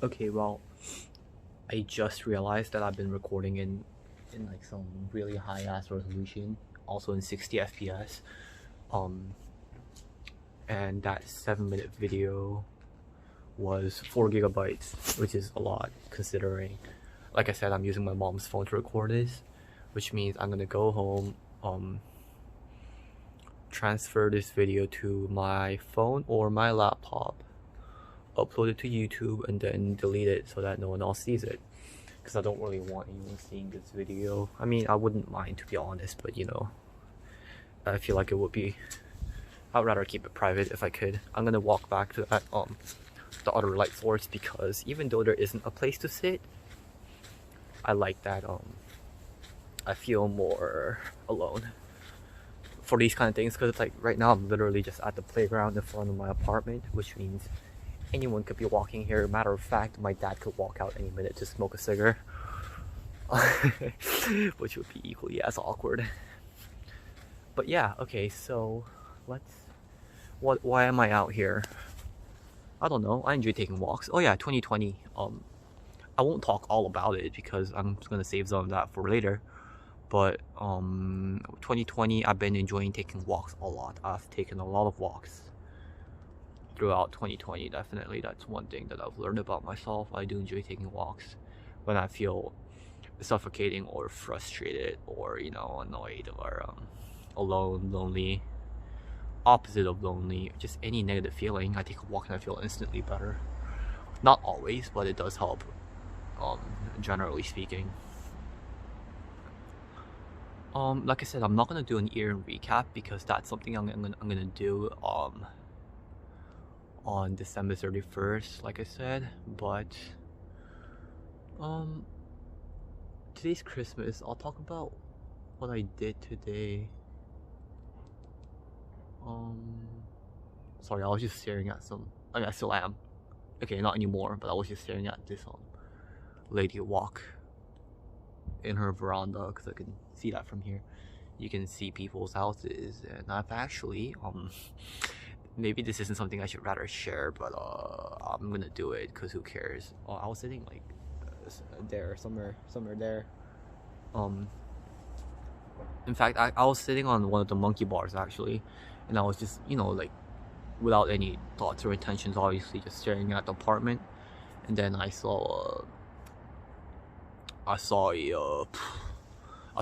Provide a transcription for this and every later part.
Okay, well, I just realized that I've been recording in like some really high ass resolution, also in 60 FPS. Um, and that 7 minute video was 4 GB, which is a lot considering. Like I said, I'm using my mom's phone to record this, which means I'm gonna go home, transfer this video to my phone or my laptop, upload it to YouTube, and then delete it so that no one else sees it. Because I don't really want anyone seeing this video. I mean, I wouldn't mind, to be honest, but you know, I feel like it would be. I'd rather keep it private if I could. I'm gonna walk back to that the other light source because even though there isn't a place to sit, I like that I feel more alone for these kind of things, because it's like right now I'm literally just at the playground in front of my apartment, which means anyone could be walking here. Matter of fact, my dad could walk out any minute to smoke a cigar, which would be equally as awkward. But yeah, okay, so why am I out here? I don't know. I enjoy taking walks. Oh yeah, 2020. I won't talk all about it because I'm just gonna save some of that for later. But 2020, I've been enjoying taking walks a lot. I've taken a lot of walks throughout 2020. Definitely, that's one thing that I've learned about myself. I do enjoy taking walks when I feel suffocating or frustrated or annoyed or alone, lonely. Opposite of lonely, just any negative feeling, I take a walk and I feel instantly better. Not always, but it does help, generally speaking. Like I said, I'm not gonna do an year recap because that's something I'm gonna do on December 31st, like I said. But today's Christmas. I'll talk about what I did today. Sorry, I was just staring at some. I mean, I still am. Okay, not anymore, but I was just staring at this lady walk in her veranda because I can see that from here. You can see people's houses, and I've actually maybe this isn't something I should rather share, but I'm gonna do it because who cares? I was sitting like there, somewhere there. In fact, I was sitting on one of the monkey bars actually, and I was just like without any thoughts or intentions, obviously just staring at the apartment, and then I saw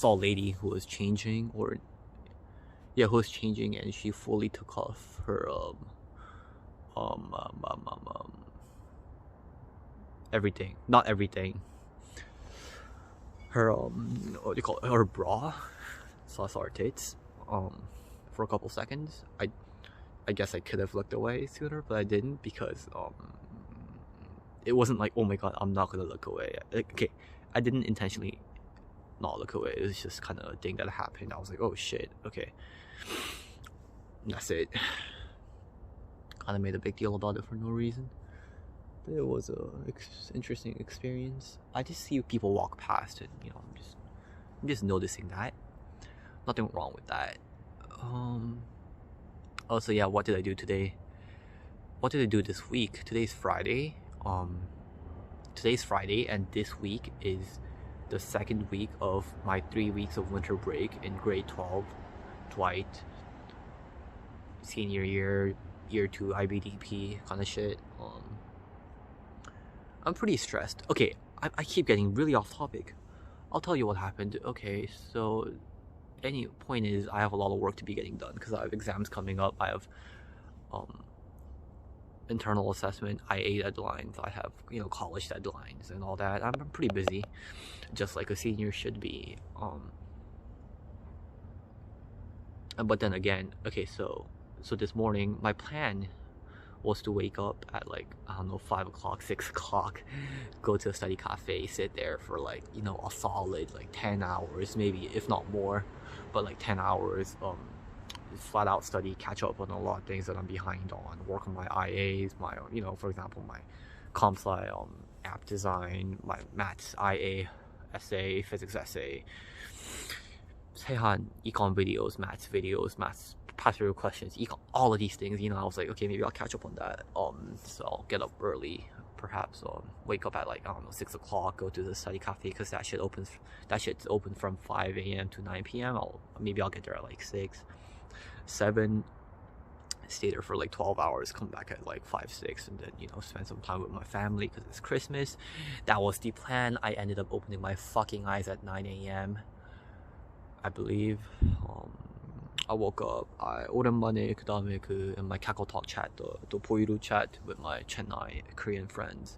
a lady who was changing, and she fully took off her everything, not everything, her what do you call it, her bra, so I saw her tits for a couple seconds. I guess I could have looked away sooner, but I didn't because it wasn't like, oh my god, I'm not gonna look away. Okay, I didn't intentionally not look away. It was just kind of a thing that happened. I was like, oh shit, okay, that's it. Kind of made a big deal about it for no reason, but it was a interesting experience. I just see people walk past, and I'm just noticing that. Nothing wrong with that. Also, yeah, what did I do today? What did I do this week? Today's Friday. Today's Friday, and this week is the second week of my 3 weeks of winter break in grade 12, Dwight, senior year 2 IBDP kind of shit. I'm pretty stressed. Okay, I keep getting really off topic. I'll tell you what happened. Okay, so any point is I have a lot of work to be getting done because I have exams coming up. I have internal assessment, IA deadlines. I have college deadlines and all that. I'm pretty busy, just like a senior should be. But then again, okay, so this morning my plan was to wake up at like, I don't know, 5 o'clock, 6 o'clock, go to a study cafe, sit there for like a solid like 10 hours, maybe if not more, but like 10 hours, flat out study, catch up on a lot of things that I'm behind on, work on my IAs, my for example my comp sci app design, my maths IA essay, physics essay, Seihan econ videos, maths past period questions, econ, all of these things. I was like, okay, maybe I'll catch up on that. So I'll get up early, perhaps wake up at like, I don't know, 6 o'clock, go to the study cafe because that shit's open from 5 a.m. to 9 p.m. Maybe I'll get there at like 6, 7, stay there for like 12 hours, come back at like 5, 6, and then, you know, spend some time with my family because it's Christmas. That was the plan. I ended up opening my fucking eyes at 9 a.m. I believe. I woke up. 오랜만에 그 다음에 in my KakaoTalk chat, the 보이루 chat with my Chennai Korean friends.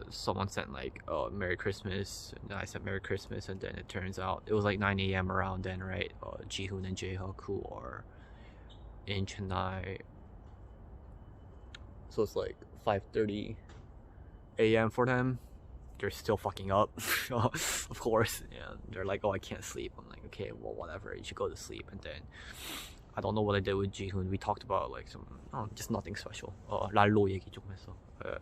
Someone sent like Merry Christmas, and I said Merry Christmas, and then it turns out it was like 9 a.m. around then, right? Jihoon and Jaehyuk, who are in Chennai, so it's like 5:30 a.m. for them. They're still fucking up, of course, and they're like, oh, I can't sleep. I'm like, okay, well, whatever, you should go to sleep. And then I don't know what I did with Jihoon. We talked about like just nothing special. 랄로 얘기 조금 했어.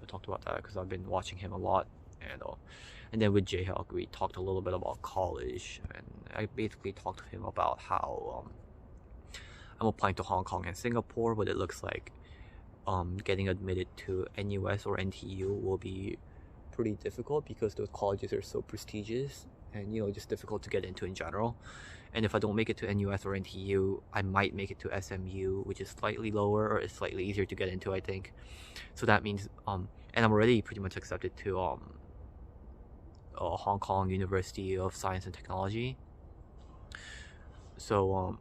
Talked about that because I've been watching him a lot. And then with Jaehyuk, we talked a little bit about college, and I basically talked to him about how I'm applying to Hong Kong and Singapore, but it looks like getting admitted to NUS or NTU will be pretty difficult because those colleges are so prestigious and, you know, just difficult to get into in general. And if I don't make it to NUS or NTU, I might make it to SMU, which is slightly lower or is slightly easier to get into, I think. So that means and I'm already pretty much accepted to Hong Kong University of Science and Technology. So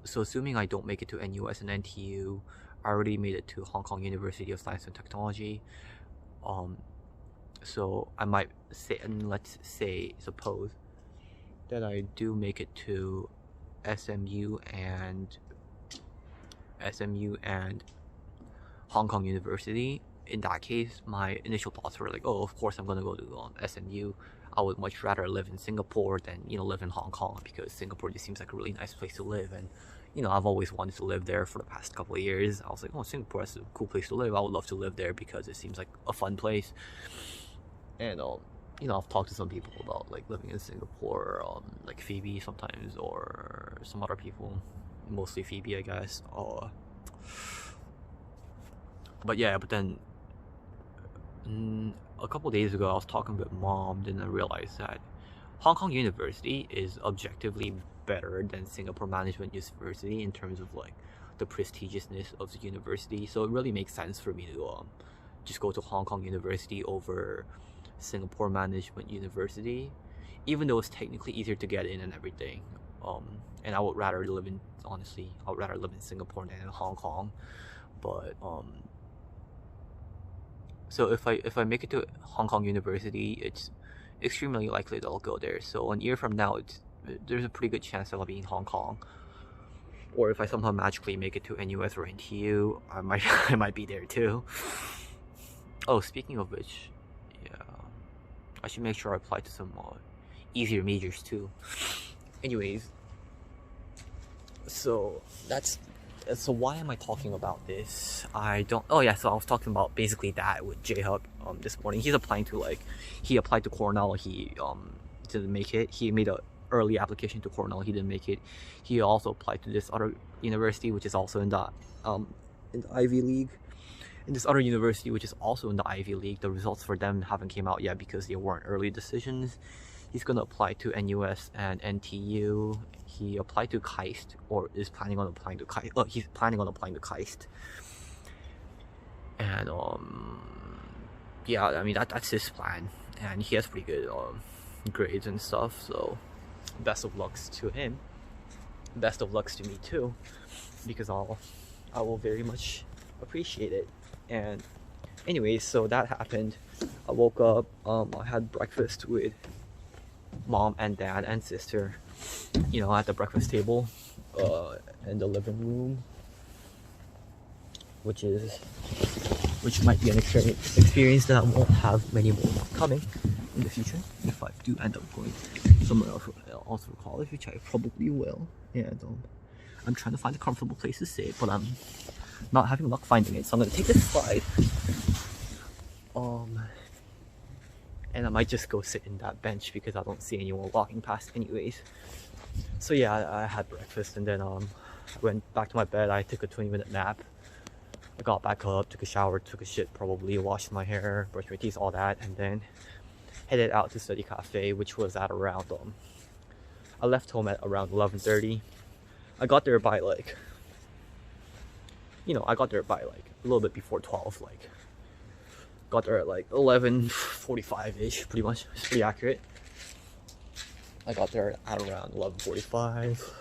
assuming I don't make it to NUS and NTU, I already made it to Hong Kong University of Science and Technology. So I might say, and let's say, suppose that I do make it to SMU and Hong Kong University. In that case, my initial thoughts were like, oh, of course I'm gonna go to SMU. I would much rather live in Singapore than, you know, live in Hong Kong, because Singapore just seems like a really nice place to live, and, you know, I've always wanted to live there for the past couple of years. I was like, oh, Singapore is a cool place to live. I would love to live there because it seems like a fun place. And you know, I've talked to some people about like living in Singapore, like Phoebe sometimes, or some other people, mostly Phoebe, I guess. But yeah, but then a couple days ago I was talking with mom, then I realized that Hong Kong University is objectively better than Singapore Management University in terms of like the prestigiousness of the university. So it really makes sense for me to just go to Hong Kong University over Singapore Management University, even though it's technically easier to get in and everything. And I would rather live in, honestly, I would rather live in Singapore than in Hong Kong. But so if I make it to Hong Kong University, it's extremely likely that I'll go there. So a year from now, there's a pretty good chance that I'll be in Hong Kong. Or if I somehow magically make it to NUS or NTU, I might be there too. Oh, speaking of which, yeah, I should make sure I apply to some easier majors too. Anyways, so why am I talking about this? Oh yeah, so I was talking about basically that with Jaehyuk this morning. He applied to Cornell. He didn't make it. He made an early application to Cornell. He didn't make it. He also applied to this other university, which is also in the Ivy League. In this other university, which is also in the Ivy League, the results for them haven't came out yet because they weren't early decisions. He's gonna apply to NUS and NTU. He applied to KAIST, or is planning on applying to KAIST. Oh, he's planning on applying to KAIST. And yeah, I mean that's his plan, and he has pretty good grades and stuff. So best of lucks to him. Best of lucks to me too, because I will very much appreciate it. And anyways, so that happened. I woke up. I had breakfast with mom and dad and sister, you know, at the breakfast table in the living room, which might be an experience that I won't have many more coming in the future if I do end up going somewhere else for college, which I probably will. And I'm trying to find a comfortable place to sit, but I'm not having luck finding it, so I'm gonna take this slide. And I might just go sit in that bench because I don't see anyone walking past anyways. So yeah, I had breakfast, and then I went back to my bed. I took a 20-minute nap. I got back up, took a shower, took a shit probably, washed my hair, brushed my teeth, all that, and then headed out to study cafe, which was at around I left home at around 11:30. I got there by like, I got there by like a little bit before 12. Like, got there at like 11:45-ish, pretty much. It's pretty accurate. I got there at around 11:45.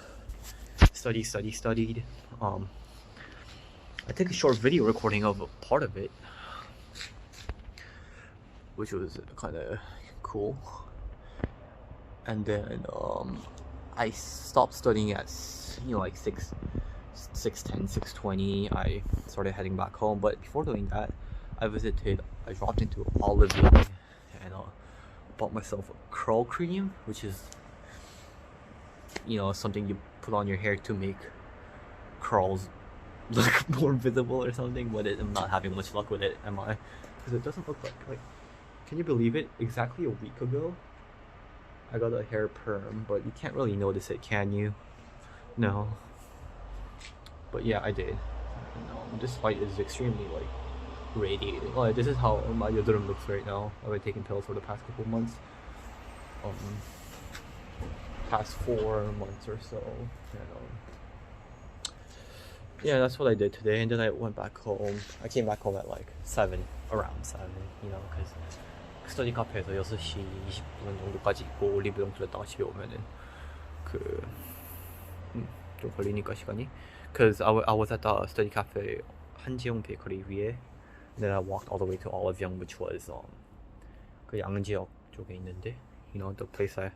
Studied. I took a short video recording of a part of it, which was kind of cool. And then I stopped studying at like 6:10, 6:20. I started heading back home, but before doing that, I dropped into Olive Young and bought myself a curl cream, which is something you put on your hair to make curls look more visible or something, but I'm not having much luck with it, am I? Because it doesn't look like, can you believe it? Exactly a week ago, I got a hair perm, but you can't really notice it, can you? No. But yeah, I did. This light is extremely like radiating. Oh, this is how my yodrum looks right now. I've been taking pills for the past couple months. Past 4 months or so. Yeah, that's what I did today, and then I went back home. I came back home at like 7, around 7, because 스터디 카페에서 6시 20분 정도까지 있고 올리브영 들렸다가 집에 오면은 좀 걸리니까 시간이. Because I was at the study cafe 한지용 베이커리 위에, and then I walked all the way to Olive Young, which was 그 양지역 쪽에 있는데, the place I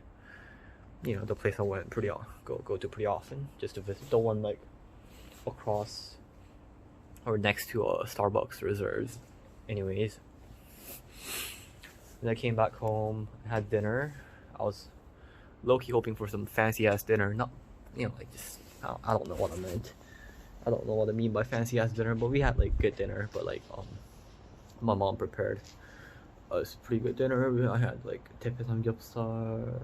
went go to pretty often just to visit, the one like across or next to a Starbucks Reserves. Anyways, then I came back home, had dinner. I was low-key hoping for some fancy ass dinner, not like just I don't know what I meant. I don't know what I mean by fancy ass dinner, but we had like good dinner. But like my mom prepared us pretty good dinner. I had like tepe samgyeopsal.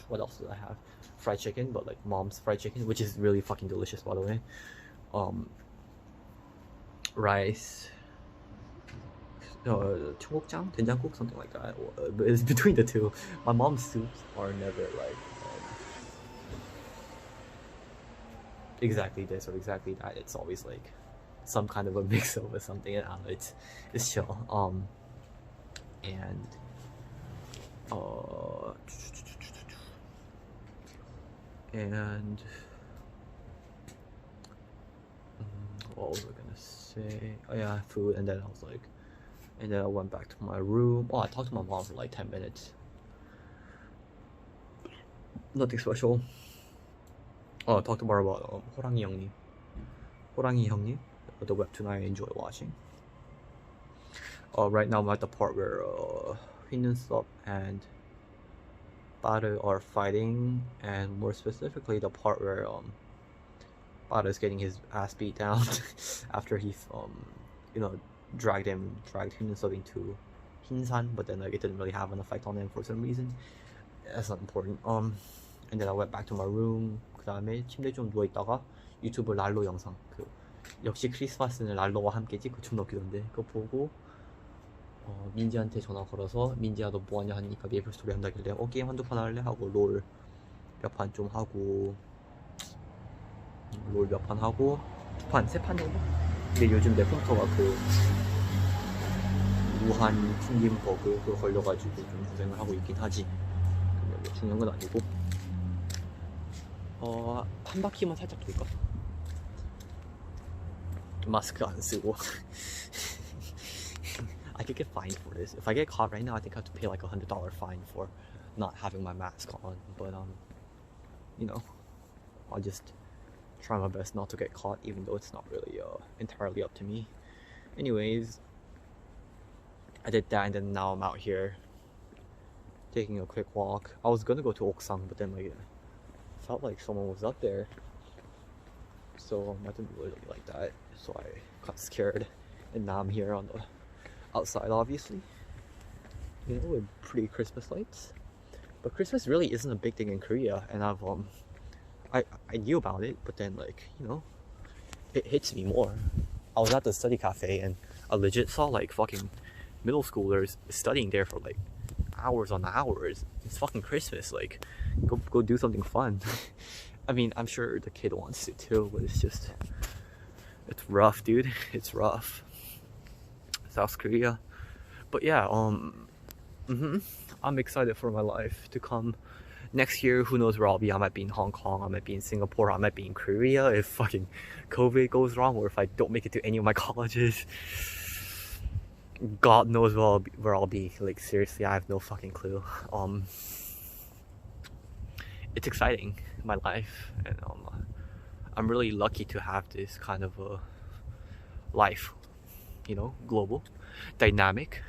What else did I have? Fried chicken, but like mom's fried chicken, which is really fucking delicious, by the way. Rice, 청국장, 된장국, something like that. It's between the two. My mom's soups are never like exactly this or exactly that. It's always like some kind of a mix of something. And it's chill. And what was I gonna say? Oh yeah, food. And then I was like, and then I went back to my room. Oh, I talked to my mom for like 10 minutes. Nothing special. Oh, I talked more about 호랑이 형님, the webtoon I enjoy watching. Right now I'm at the part where Hyunsup and Bada are fighting, and more specifically the part where Bada is getting his ass beat down after he dragged Hyunsup into Hinsan, but then like it didn't really have an effect on him for some reason. That's not important. And then I went back to my room. 그 다음에 침대에 좀 누워있다가 유튜브 랄로 영상, 역시 크리스마스는 랄로와 함께지, 그거 좀 웃기던데, 그거 보고 민지한테 전화 걸어서 민지야 너 뭐하냐 하니까 메이플 스토리 한다길래 게임 한두 판 할래? 하고 롤 몇 판 좀 하고, 롤 몇 판 하고 2판, 3판 정도? 근데 요즘 내 컴퓨터가 무한 튕김 버그 그거 걸려가지고 좀 고생을 하고 있긴 하지. 근데 뭐 중요한 건 아니고. 한 바퀴만 살짝 돌까? 마스크 안 쓰고. I could get fined for this. If I get caught right now, I think I have to pay like $100 fine for not having my mask on. But I'll just try my best not to get caught, even though it's not really entirely up to me. Anyways, I did that, and then now I'm out here taking a quick walk. I was gonna go to Oksang, but then like felt like someone was up there, so I didn't really like that, so I got scared, and now I'm here on the outside, obviously, with pretty Christmas lights. But Christmas really isn't a big thing in Korea, and I knew about it, but then like it hits me more I was at the study cafe and I legit saw like fucking middle schoolers studying there for like hours on hours. It's fucking Christmas. Like, go do something fun. I mean, I'm sure the kid wants to too, but it's rough, dude. It's rough. South Korea. But yeah, I'm excited for my life to come. Next year, who knows where I'll be. I might be in Hong Kong, I might be in Singapore, I might be in Korea if fucking COVID goes wrong, or if I don't make it to any of my colleges. God knows where I'll be. Like, seriously, I have no fucking clue. It's exciting, my life, and I'm really lucky to have this kind of a life, you know, global, dynamic,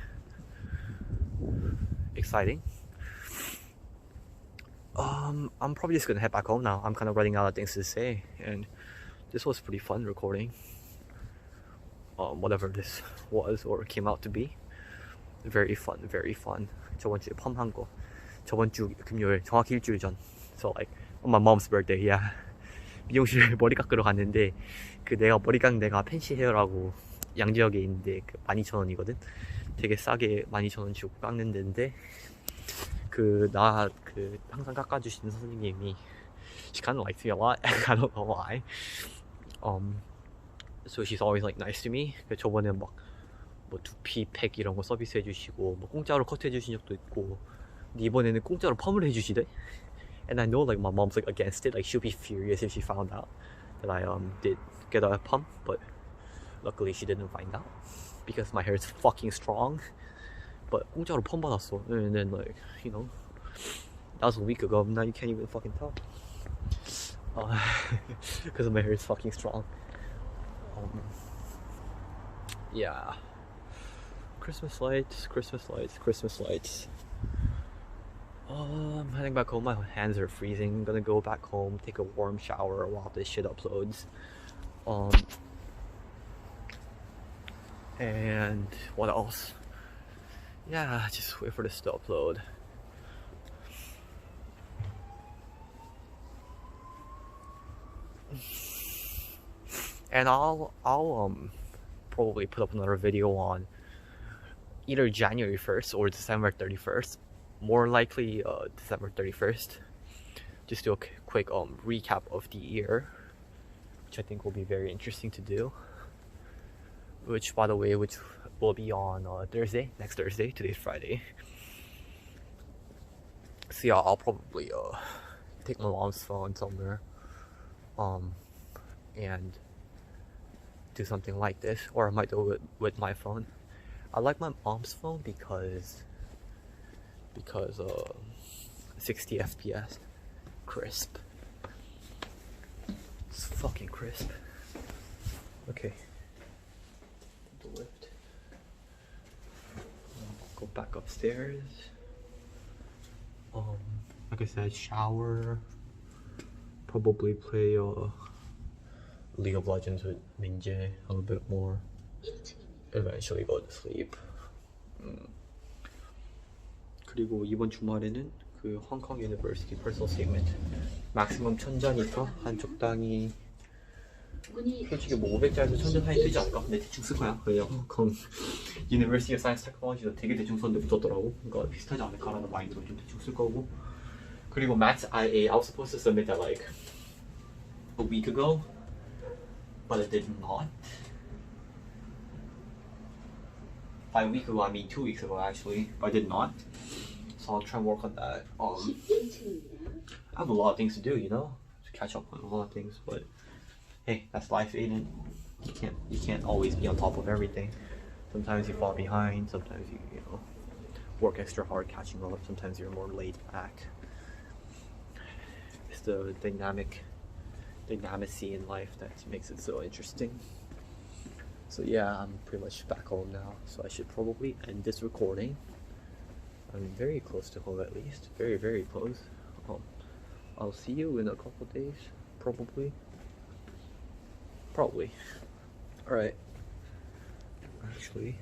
exciting. I'm probably just gonna head back home now. I'm kind of running out of things to say, and this was pretty fun recording. Whatever this was or came out to be, very fun, very fun. 저번 주에 펌한 거, 저번 주 금요일, 정확히 일주일 전. So like on my mom's birthday, yeah. 미용실 머리 깎으러 갔는데 그 내가 머리 깎는 데가 펜시 헤어라고 양지역에 있는데 그 12,000원이거든. 되게 싸게 12,000원 주고 깎는 데인데 그 항상 깎아주시는 선생님이 she kind of likes me a lot. I don't know why. So she's always like nice to me. 저번에 막 뭐 두피 팩 이런 거 서비스 해주시고 뭐 공짜로 컷 해주신 적도 있고, 근데 이번에는 공짜로 펌을 해주시대. And I know like my mom's like against it. Like she'll be furious if she found out that I did get a pump, but luckily she didn't find out because my hair is fucking strong. But 공짜로 펌 받았어. And then like, you know, that was a week ago. Now you can't even fucking tell. Because my hair is fucking strong. Yeah. Christmas lights, Christmas lights, Christmas lights. I'm heading back home. My hands are freezing. I'm gonna go back home, take a warm shower while this shit uploads. And what else? Yeah, just wait for this to upload. And I'll probably put up another video on either January 1st or December 31st. More likely December 31st. Just do a quick recap of the year, which I think will be very interesting to do. Which, by the way, will be on Thursday, next Thursday. Today's Friday. So yeah, I'll probably take my mom's phone somewhere, and do something like this, or I might do it with my phone. I like my mom's phone because 60 FPS, crisp. It's fucking crisp. Okay. The lift. Go back upstairs. Like I said, shower. Probably play League of Legends with Minjae a little bit more. Eventually go to sleep. 그리고 이번 주말에는 그 홍콩 유니버시티 personal statement maximum 1000자니까 한 적당히 솔직히 뭐 500자에서 1000자 사이 되지 않을까? 근데 대충 쓸 거야. 그냥 홍콩 University of Science Technology도 되게 대충 썼는데 붙었더라고. 그러니까 비슷하지 않을까라는 마인드로 좀 대충 쓸 거고. 그리고 Maths IA, I was supposed to submit that like a week ago, but I did not. By a week ago, I mean 2 weeks ago actually, but I did not. So I'll try and work on that. I have a lot of things to do, you know, to catch up on a lot of things. But hey, that's life, Aiden. You can't always be on top of everything. Sometimes you fall behind. Sometimes you know, work extra hard catching up. Sometimes you're more laid back. It's the dynamicy in life that makes it so interesting. So yeah, I'm pretty much back home now, so I should probably end this recording. I'm very close to home, at least. Very, very close. I'll see you in a couple days, probably. Alright. Actually,